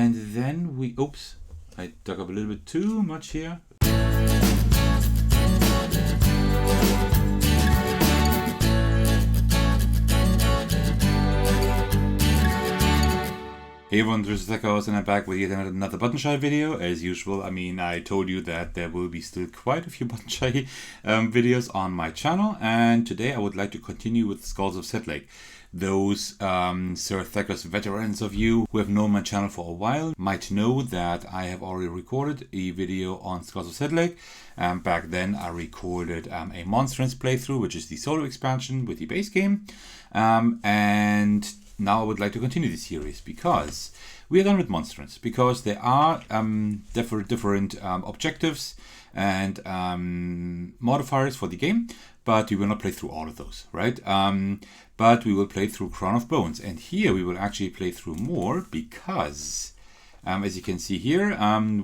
And then we, oops, I dug up a little bit too much here. Hey everyone, this is Sedlec and I'm back with yet another button shy video. As usual, I mean, I told you that there will be still quite a few button shy videos on my channel, and today I would like to continue with Skulls of Sedlec. Those Sir Thacker's veterans of you who have known my channel for a while might know that I have already recorded a video on Skulls of Sedlec. Back then I recorded a Monstrance playthrough, which is the solo expansion with the base game, and now I would like to continue this series because we are done with Monstrance, because there are different objectives and modifiers for the game, but we will not play through all of those, right? But we will play through Crown of Bones, and here we will actually play through more because, as you can see here,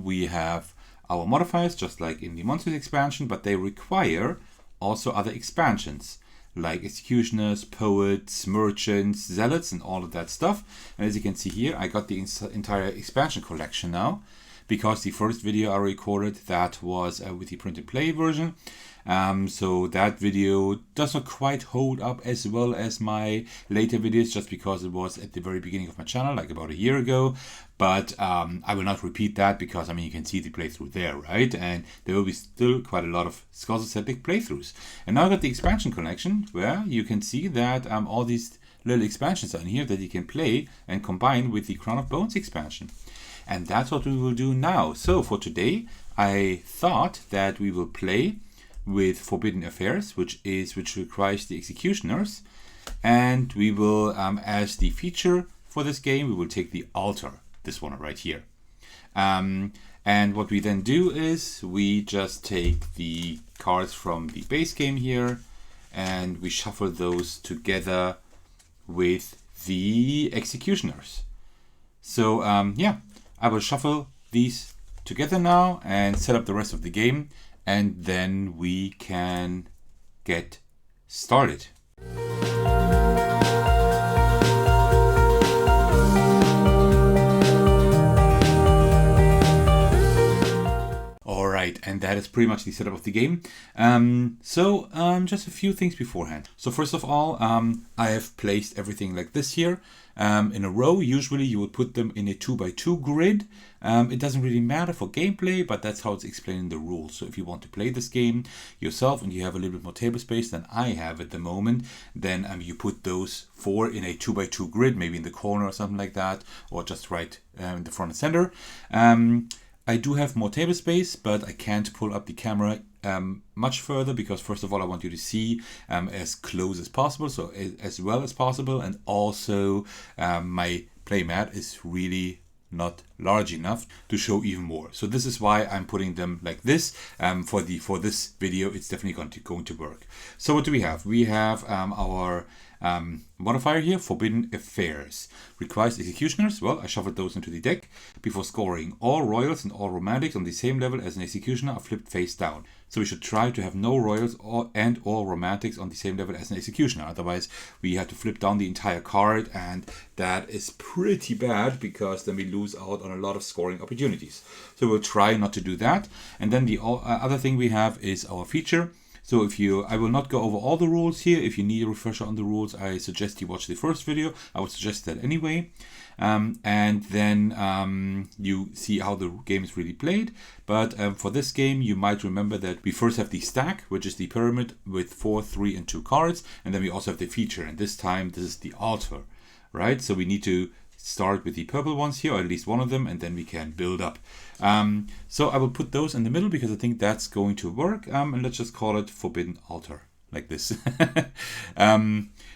we have our modifiers just like in the Monstrance expansion, but they require also other expansions, like executioners, poets, merchants, zealots, and all of that stuff. And as you can see here, I got the entire expansion collection now, because the first video I recorded, that was with the print and play version. So that video does not quite hold up as well as my later videos, just because it was at the very beginning of my channel, like about a year ago. But I will not repeat that because, I mean, you can see the playthrough there, right? And there will be still quite a lot of Skulls of Sedlec playthroughs. And now I got the expansion collection, where you can see that all these little expansions are in here that you can play and combine with the Crown of Bones expansion. And that's what we will do now. So for today, I thought that we will play with Forbidden Affairs, which requires the executioners, and we will, as the feature for this game, we will take the altar, this one right here. And what we then do is we just take the cards from the base game here, and we shuffle those together with the executioners. So yeah, I will shuffle these together now and set up the rest of the game, and then we can get started. Alright, and that is pretty much the setup of the game. Just a few things beforehand. So first of all, I have placed everything like this here in a row. Usually you would put them in a 2x2 grid. It doesn't really matter for gameplay, but that's how it's explained in the rules. So if you want to play this game yourself and you have a little bit more table space than I have at the moment, then you put those 4 in a 2x2 grid, maybe in the corner or something like that, or just right in the front and center. I do have more table space, but I can't pull up the camera much further because, first of all, I want you to see as close as possible, so as well as possible, and also my playmat is really not large enough to show even more. So this is why I'm putting them like this. For this video, it's definitely going to work. So what do we have? We have our modifier here, Forbidden Affairs. Requires executioners. Well, I shuffled those into the deck. Before scoring, all royals and all romantics on the same level as an executioner are flipped face down. So we should try to have no royals and all romantics on the same level as an executioner. Otherwise, we have to flip down the entire card, and that is pretty bad because then we lose out on a lot of scoring opportunities. So we'll try not to do that. And then the other thing we have is our feature. So I will not go over all the rules here. If you need a refresher on the rules, I suggest you watch the first video. I would suggest that anyway. And then you see how the game is really played. But for this game, you might remember that we first have the stack, which is the pyramid with 4, 3, and 2 cards. And then we also have the feature. And this time, this is the altar, right? So we need to start with the purple ones here, or at least one of them, and then we can build up. So I will put those in the middle because I think that's going to work. And let's just call it Forbidden Altar, like this.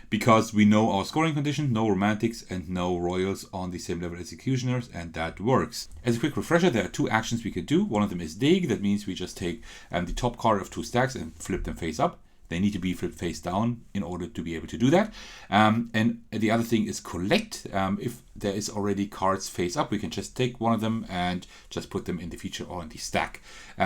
Because we know our scoring condition, no romantics and no royals on the same level as executioners, and that works. As a quick refresher, there are 2 actions we could do. One of them is dig. That means we just take the top card of 2 stacks and flip them face up. They need to be flipped face down in order to be able to do that. And the other thing is collect. If there is already cards face up, we can just take one of them and just put them in the feature or in the stack.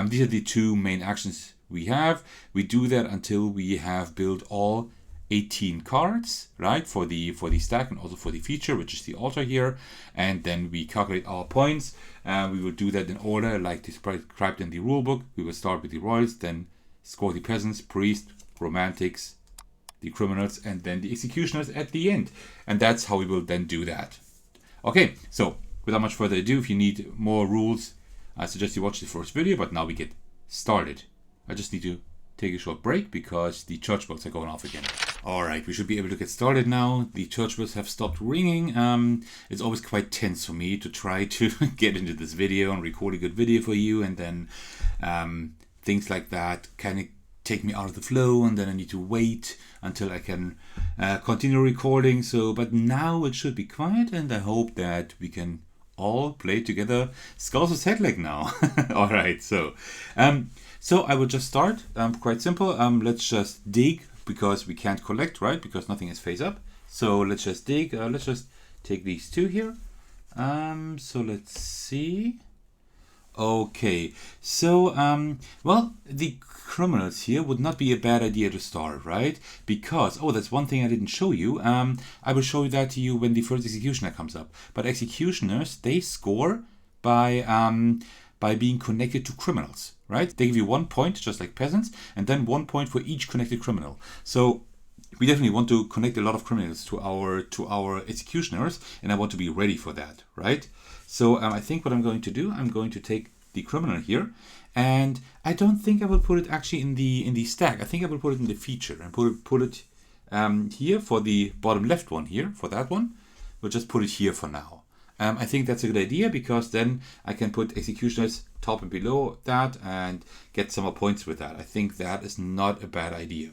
These are the 2 main actions we have. We do that until we have built all 18 cards, right, for the stack and also for the feature, which is the altar here, and then we calculate our points. We will do that in order like described in the rulebook. We will start with the royals, then score the peasants, priests, romantics, the criminals, and then the executioners at the end. And that's how we will then do that. Okay, so without much further ado, if you need more rules, I suggest you watch the first video, but now we get started. I just need to take a short break because the church bells are going off again. Alright, we should be able to get started now. The church bells have stopped ringing. It's always quite tense for me to try to get into this video and record a good video for you, and then things like that kind of take me out of the flow, and then I need to wait until I can continue recording. But now it should be quiet, and I hope that we can all play together Skulls of Sedlec now. Alright, so I will just start. Quite simple. Let's just dig, because we can't collect, right? Because nothing is face up. So let's just dig. Let's just take these two here. So let's see. Okay, so well, the criminals here would not be a bad idea to start, right? Because, oh, that's one thing I didn't show you. I will show that to you when the first executioner comes up. But executioners, they score by being connected to criminals, right? They give you 1 point, just like peasants, and then 1 point for each connected criminal. So we definitely want to connect a lot of criminals to our executioners, and I want to be ready for that, right? So I think what I'm going to do, I'm going to take the criminal here, and I don't think I will put it actually in the stack. I think I will put it in the feature and put it here for the bottom left one here, for that one. We'll just put it here for now. I think that's a good idea, because then I can put executioners top and below that and get some more points with that. I think that is not a bad idea.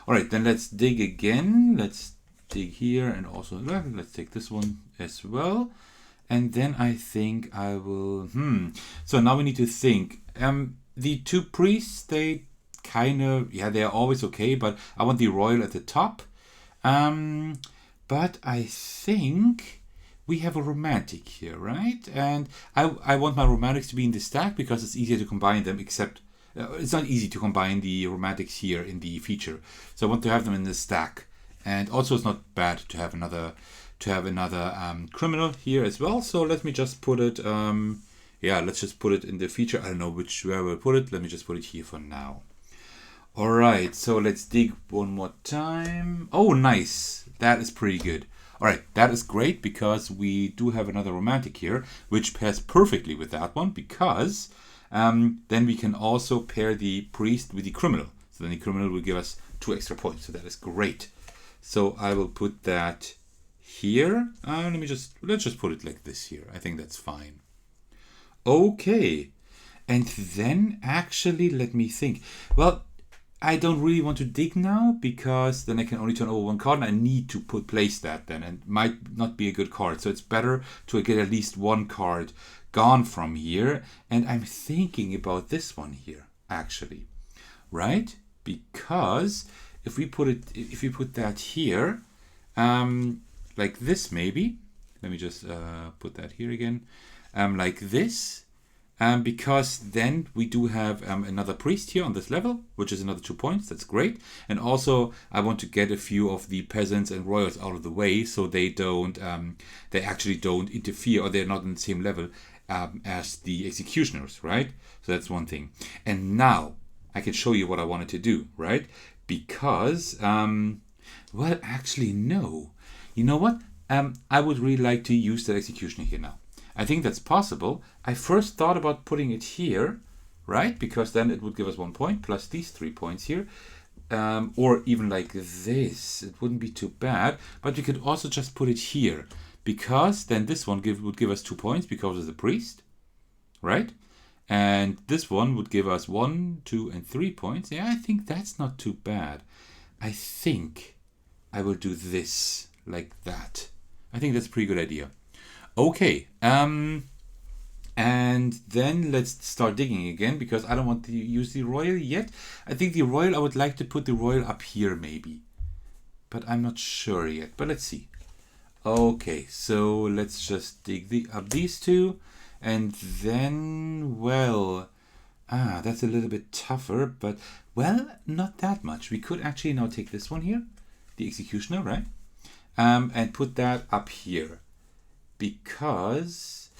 All right, then let's dig again. Let's dig here, and also let's take this one as well. And then I think I will, So now we need to think. The two priests, they kind of, yeah, they are always okay, but I want the royal at the top. But I think we have a romantic here, right? And I want my romantics to be in the stack because it's easier to combine them, except it's not easy to combine the romantics here in the feature. So I want to have them in the stack. And also it's not bad to have another criminal here as well. So let me just put it, let's just put it in the feature. I don't know where we'll put it. Let me just put it here for now. All right, so let's dig one more time. Oh, nice. That is pretty good. All right, that is great, because we do have another romantic here, which pairs perfectly with that one, because then we can also pair the priest with the criminal. So then the criminal will give us 2 extra points. So that is great. So I will put that here. Let's just put it like this here. I think that's fine. Okay. And then actually, let me think. Well, I don't really want to dig now, because then I can only turn over 1 card, and I need to place that then, and it might not be a good card. So it's better to get at least 1 card gone from here. And I'm thinking about this one here, actually, right? Because if we put that here, like this maybe. Let me just put that here again, like this. Because then we do have another priest here on this level, which is another 2 points. That's great. And also I want to get a few of the peasants and royals out of the way, so they actually don't interfere, or they're not on the same level as the executioners, right? So that's one thing. And now I can show you what I wanted to do, right? Because, well, actually, no. You know what? I would really like to use that executioner here now. I think that's possible. I first thought about putting it here, right? Because then it would give us 1 point plus these 3 points here. Or even like this. It wouldn't be too bad. But we could also just put it here, because then this one would give us 2 points because of the priest, right? And this one would give us 1, 2, and 3 points. Yeah, I think that's not too bad. I think I will do this like that. I think that's a pretty good idea. Okay, and then let's start digging again, because I don't want to use the royal yet. I think the royal, I would like to put the royal up here maybe, but I'm not sure yet. But let's see. Okay, so let's just dig up these two, and then, well, that's a little bit tougher, but, well, not that much. We could actually now take this one here, the executioner, right? And put that up here, because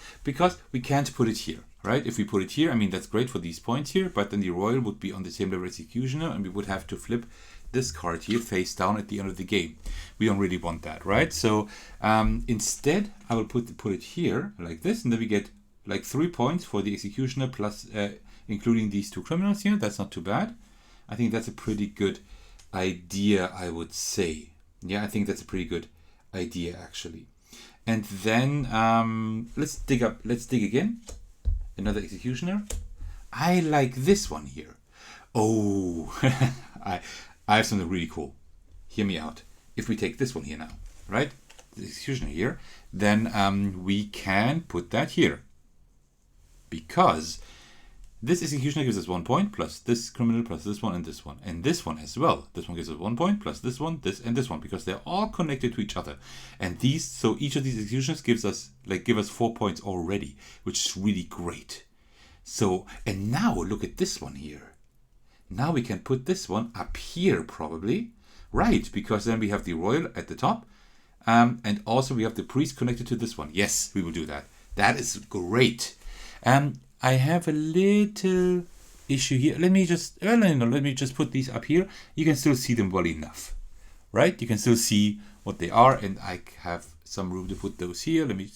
we can't put it here, right? If we put it here, I mean, that's great for these points here, but then the royal would be on the same level as executioner, and we would have to flip this card here face down at the end of the game. We don't really want that, right? So instead, I will put it here like this, and then we get like 3 points for the executioner plus including these 2 criminals here. That's not too bad. I think that's a pretty good idea, I would say. Yeah, I think that's a pretty good idea, actually. And then let's dig again. Another executioner. I like this one here. Oh, I have something really cool. Hear me out. If we take this one here now, right? The executioner here, then we can put that here. Because this executioner gives us 1 point, plus this criminal, plus this one, and this one as well. This one gives us 1 point, plus this one, this, and this one, because they're all connected to each other. And so each of these executioners give us 4 points already, which is really great. So, and now look at this one here. Now we can put this one up here probably, right? Because then we have the royal at the top, and also we have the priest connected to this one. Yes, we will do that. That is great. I have a little issue here. Let me just put these up here. You can still see them well enough, right? You can still see what they are, and I have some room to put those here. Let me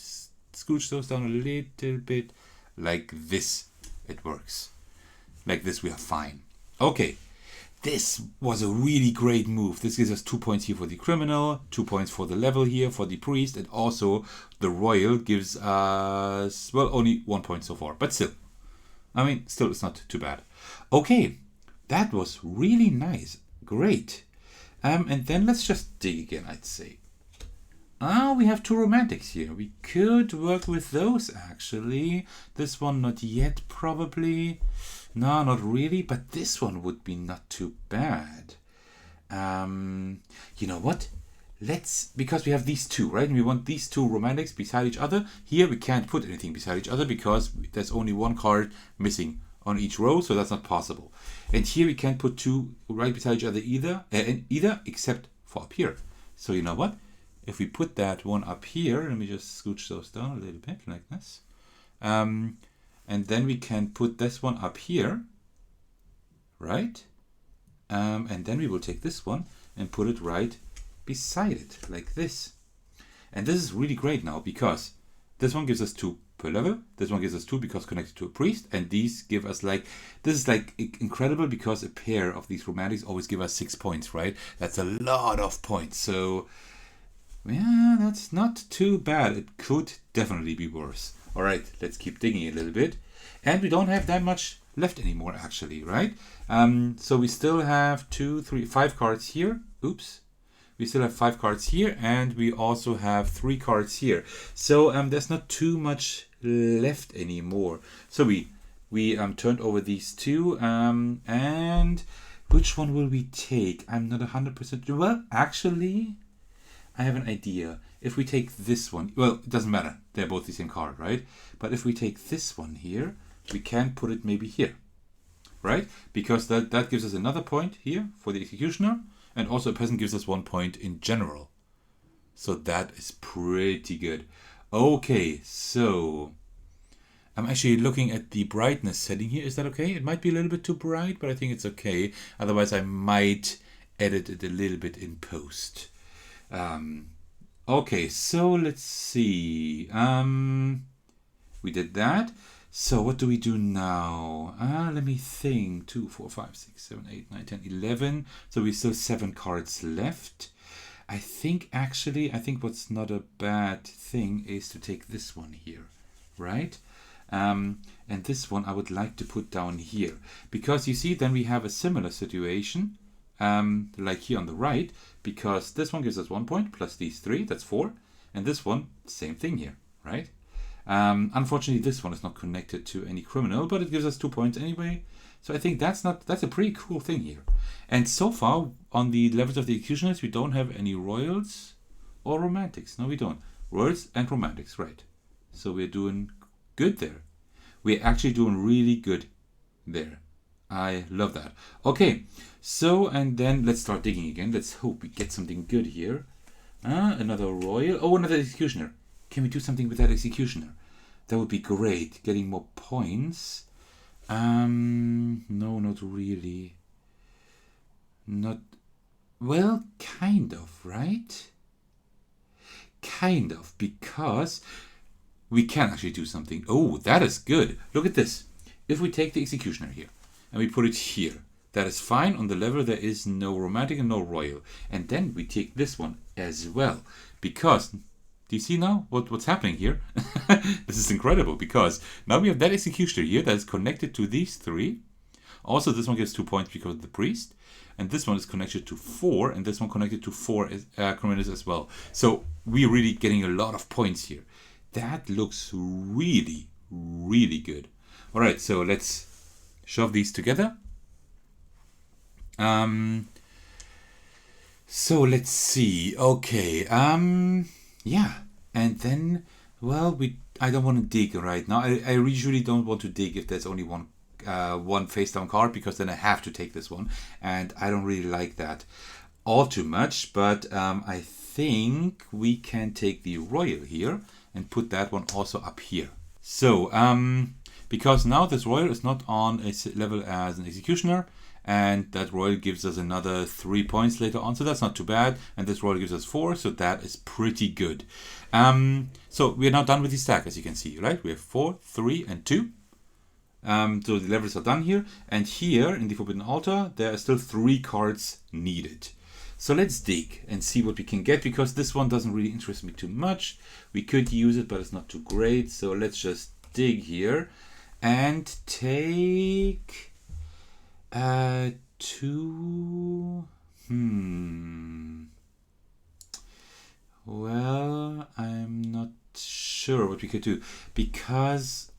scooch those down a little bit, like this. It works. Like this, we are fine. Okay, this was a really great move. This gives us 2 points here for the criminal, 2 points for the level here for the priest, and also the royal gives us, well, only 1 point so far, but still. I mean, still, it's not too bad. Okay, that was really nice. Great. And then let's just dig again, I'd say. We have 2 romantics here. We could work with those, actually. This one, not yet, probably. No, not really, but this one would be not too bad. You know what? Because we have these 2, right? And we want these 2 romantics beside each other. Here we can't put anything beside each other because there's only 1 card missing on each row, so that's not possible. And here we can't put 2 right beside each other either except for up here. So you know what? If we put that one up here, let me just scooch those down a little bit like this. And then we can put this one up here, right? And then we will take this one and put it right beside it, like this. And this is really great now, because this one gives us 2 per level, this one gives us 2 because connected to a priest, and these give us this is incredible, because a pair of these romantics always give us 6 points, right? That's a lot of points. So yeah, that's not too bad. It could definitely be worse. All right, let's keep digging a little bit. And we don't have that much left anymore, actually, right? So we still have 2, 3, 5 cards here. Oops. We still have 5 cards here, and we also have 3 cards here. So there's not too much left anymore. So we turned over these 2, and which one will we take? I'm not 100%. Well, actually, I have an idea. If we take this one, well, it doesn't matter. They're both the same card, right? But if we take this one here, we can put it maybe here, right? Because that gives us another point here for the executioner, and also a peasant gives us 1 point in general. So that is pretty good. Okay, so I'm actually looking at the brightness setting here. Is that okay? It might be a little bit too bright, but I think it's okay. Otherwise, I might edit it a little bit in post. Okay, so let's see. We did that. So what do we do now? Let me think. 2, 4, 5, 6, 7, 8, 9, 10, 11. So we still 7 cards left. I think what's not a bad thing is to take this one here, right? And this one I would like to put down here, because you see, then we have a similar situation, like here on the right, because this one gives us 1 point plus these 3, that's 4, and this one, same thing here, right? Unfortunately, this one is not connected to any criminal, but it gives us 2 points anyway. So I think that's a pretty cool thing here. And so far on the levels of the executioners, we don't have any royals or romantics. No, we don't. Royals and romantics, right? So we're doing good there. We're actually doing really good there. I love that. Okay, so and then let's start digging again. Let's hope we get something good here. Another royal. Oh, another executioner. Can we do something with that executioner? That would be great. Getting more points. No, not really. Not. Well, kind of, right? Kind of, because we can actually do something. Oh, that is good. Look at this. If we take the executioner here and we put it here, that is fine. On the level there is no romantic and no royal. And then we take this one as well, because do you see now what's happening here? This is incredible, because now we have that executioner here that is connected to these three. Also, this one gives 2 points because of the priest. And this one is connected to 4, and this one connected to 4 criminals as well. So we're really getting a lot of points here. That looks really, really good. All right, so let's shove these together. So let's see. Okay. Yeah. And then, well, I don't want to dig right now. I usually don't want to dig if there's only one face down card, because then I have to take this one, and I don't really like that all too much. But I think we can take the royal here and put that one also up here. So because now this royal is not on a level as an executioner, and that royal gives us another 3 points later on, so that's not too bad. And this royal gives us 4, so that is pretty good. So we are now done with the stack, as you can see, right? We have 4, 3, and 2. So the levels are done here, and here in the Forbidden Altar there are still 3 cards needed. So let's dig and see what we can get, because this one doesn't really interest me too much. We could use it, but it's not too great. So let's just dig here and take 2. Well, I'm not sure what we could do, because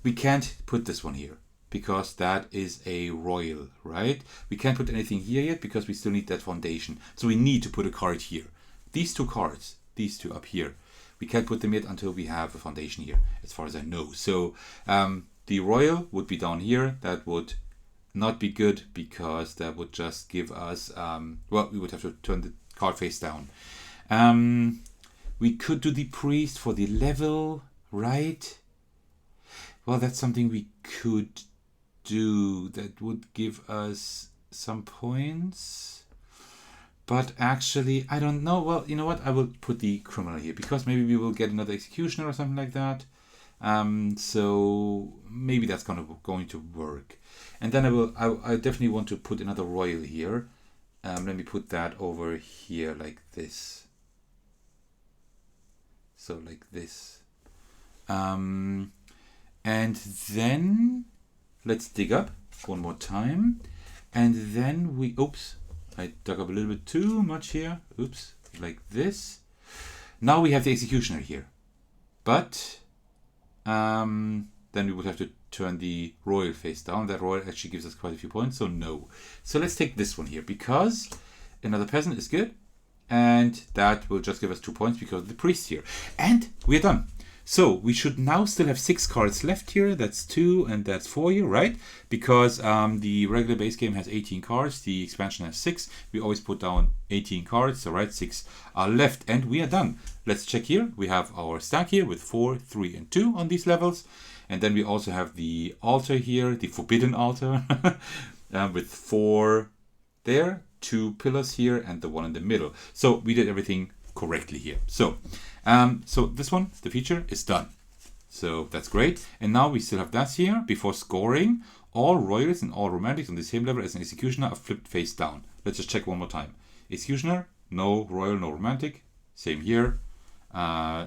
we can't put this one here, because that is a royal, right? We can't put anything here yet because we still need that foundation. So we need to put a card here. These 2 cards, these 2 up here, we can't put them yet until we have a foundation here, as far as I know. So the royal would be down here. That would not be good, because that would just give us, well, we would have to turn the card face down. We could do the priest for the level, right? Well, that's something we could do. That would give us some points. But actually, I don't know. Well, you know what? I will put the criminal here, because maybe we will get another executioner or something like that. So maybe that's going to work. And then I definitely want to put another royal here. Let me put that over here like this. So like this. And then let's dig up one more time. And then we, oops, I dug up a little bit too much here. Oops, like this. Now we have the executioner here. But then we would have to turn the royal face down. That royal actually gives us quite a few points, so no. So let's take this one here, because another peasant is good. And that will just give us 2 points because of the priest here. And we're done. So we should now still have 6 cards left here. That's 2 and that's 4 here, right? Because the regular base game has 18 cards. The expansion has 6. We always put down 18 cards. So right, 6 are left and we are done. Let's check here. We have our stack here with 4, 3, and 2 on these levels. And then we also have the altar here, the forbidden altar, with 4 there, 2 pillars here, and the one in the middle. So we did everything correctly here. So this one, the feature, is done. So that's great. And now we still have that here. Before scoring, all royals and all romantics on the same level as an executioner are flipped face down. Let's just check one more time. Executioner, no royal, no romantic. Same here,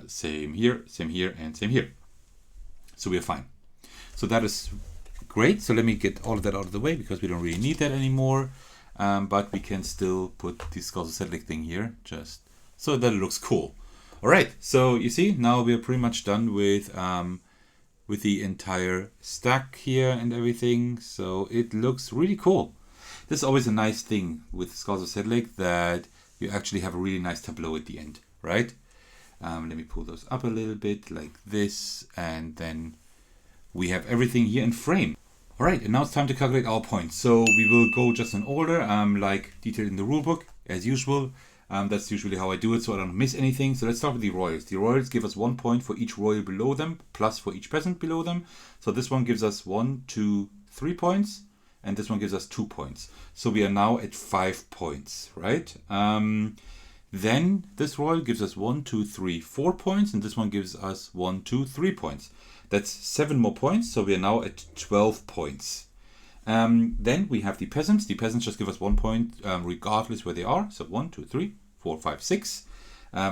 same here, same here, and same here. So we are fine. So that is great. So let me get all of that out of the way because we don't really need that anymore. But we can still put the Skulls of Sedlec thing here just so that it looks cool. All right, so you see, now we're pretty much done with the entire stack here and everything. So it looks really cool. This is always a nice thing with Skulls of Sedlec, that you actually have a really nice tableau at the end, right? Let me pull those up a little bit like this, and then we have everything here in frame. All right, and now it's time to calculate our points. So we will go just in order, like detailed in the rulebook, as usual. That's usually how I do it, so I don't miss anything. So let's start with the royals. The royals give us 1 point for each royal below them, plus for each peasant below them. So this one gives us 1, 2, 3 points, and this one gives us 2 points. So we are now at 5 points, right? Then this royal gives us 1, 2, 3, 4 points, and this one gives us 1, 2, 3 points. That's 7 more points, so we are now at 12 points. Then we have the peasants. The peasants just give us 1 point regardless where they are. So 1, 2, 3, 4, 5, 6.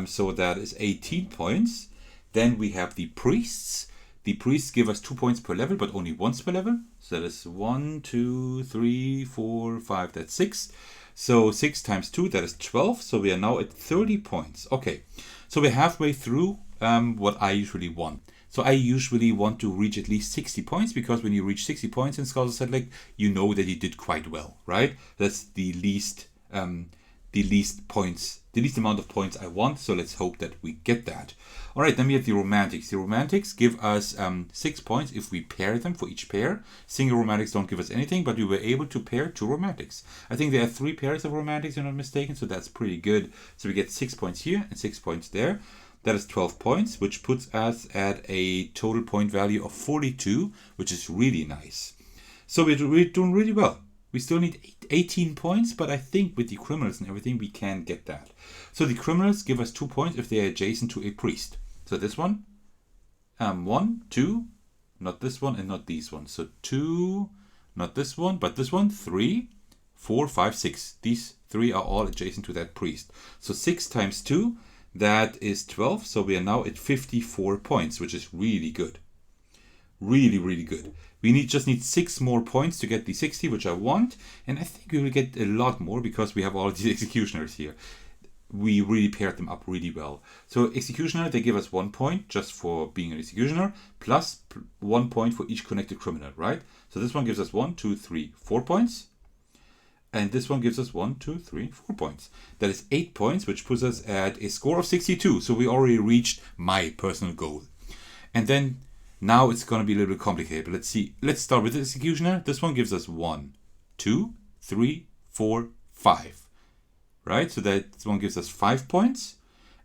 So that is 18 points. Then we have the priests. The priests give us 2 points per level, but only once per level. So that is 1, 2, 3, 4, 5, that's 6. So 6 times 2, that is 12. So we are now at 30 points. Okay, so we're halfway through what I usually want. So I usually want to reach at least 60 points, because when you reach 60 points in Skulls of Sedlec, you know that you did quite well, right? That's the least points, the least amount of points I want. So let's hope that we get that. All right, then we have the romantics. The romantics give us 6 points if we pair them for each pair. Single romantics don't give us anything, but we were able to pair 2 romantics. I think there are 3 pairs of romantics, if I'm not mistaken, so that's pretty good. So we get 6 points here and 6 points there. That is 12 points, which puts us at a total point value of 42, which is really nice. So we're doing really well. We still need 18 points, but I think with the criminals and everything, we can get that. So the criminals give us 2 points if they are adjacent to a priest. So this one, 1, 2, not this one and not these ones. So 2, not this one, but this one, 3, 4, 5, 6. These 3 are all adjacent to that priest. So 6 times 2, that is 12. So we are now at 54 points, which is really good. Really, really good. We just need 6 more points to get the 60, which I want. And I think we will get a lot more because we have all these executioners here. We really paired them up really well. So executioner, they give us 1 point just for being an executioner, plus 1 point for each connected criminal, right? So this one gives us 1, 2, 3, 4 points. And this one gives us 1, 2, 3, 4 points. That is 8 points, which puts us at a score of 62. So we already reached my personal goal. And then now it's going to be a little bit complicated. But let's see. Let's start with the executioner. This one gives us 1, 2, 3, 4, 5. Right? So that one gives us 5 points.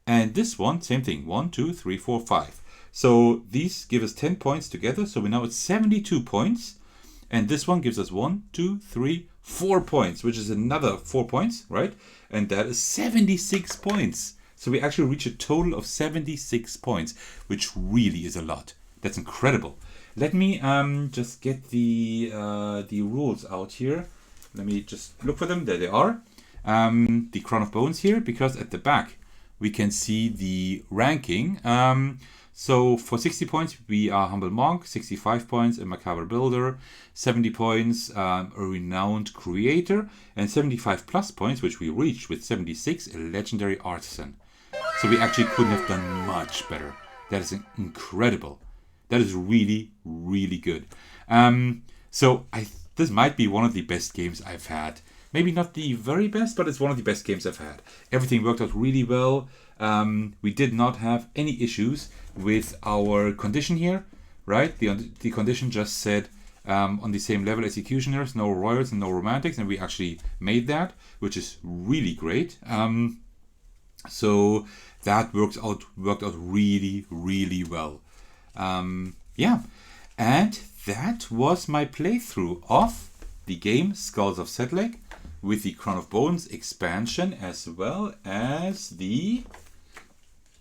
And this one, same thing. 1, 2, 3, 4, 5. So these give us 10 points together. So we're now at 72 points. And this one gives us 1, 2, 3, 4 points, which is another 4 points, right? And that is 76 points. So we actually reach a total of 76 points, which really is a lot. That's incredible. Let me just get the rules out here. Let me just look for them. There they are. The Crown of Bones here, because at the back we can see the ranking. So for 60 points, we are Humble Monk, 65 points, a Macabre Builder, 70 points, a Renowned Creator, and 75 plus points, which we reached with 76, a Legendary Artisan. So we actually couldn't have done much better. That is incredible. That is really, really good. So this might be one of the best games I've had. Maybe not the very best, but it's one of the best games I've had. Everything worked out really well. We did not have any issues with our condition here, right? The condition just said on the same level executioners, no royals and no romantics, and we actually made that, which is really great. So that worked out really, really well. Yeah, and that was my playthrough of the game Skulls of Sedlec with the Crown of Bones expansion as well as the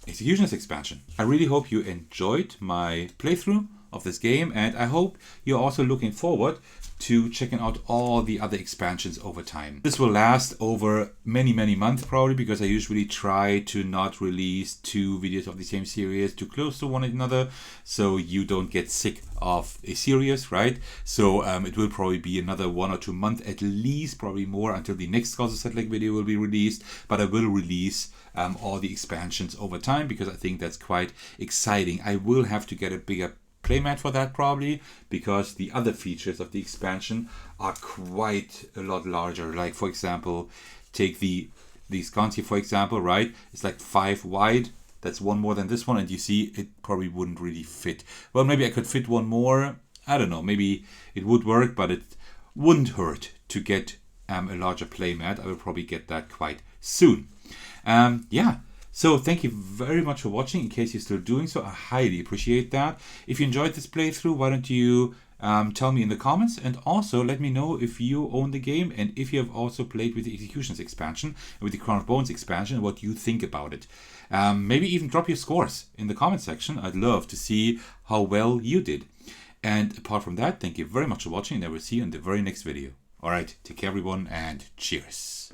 Executioners expansion. I really hope you enjoyed my playthrough of this game, and I hope you're also looking forward to checking out all the other expansions over time. This will last over many months probably, because I usually try to not release 2 videos of the same series too close to one another, so you don't get sick of a series, right? So it will probably be another 1 or 2 months at least, probably more, until the next Skulls of Sedlec video will be released. But I will release all the expansions over time, because I think that's quite exciting. I will have to get a bigger playmat for that probably, because the other features of the expansion are quite a lot larger. Like, for example, take these guns here, for example, right? It's like 5 wide. That's 1 more than this one, and you see it probably wouldn't really fit. Well, maybe I could fit 1 more, I don't know, maybe it would work, but it wouldn't hurt to get a larger playmat. I will probably get that quite soon. Yeah. So thank you very much for watching. In case you're still doing so, I highly appreciate that. If you enjoyed this playthrough, why don't you tell me in the comments, and also let me know if you own the game and if you have also played with the Executions expansion and with the Crown of Bones expansion, what you think about it. Maybe even drop your scores in the comment section. I'd love to see how well you did. And apart from that, thank you very much for watching, and I will see you in the very next video. Alright, take care everyone, and cheers.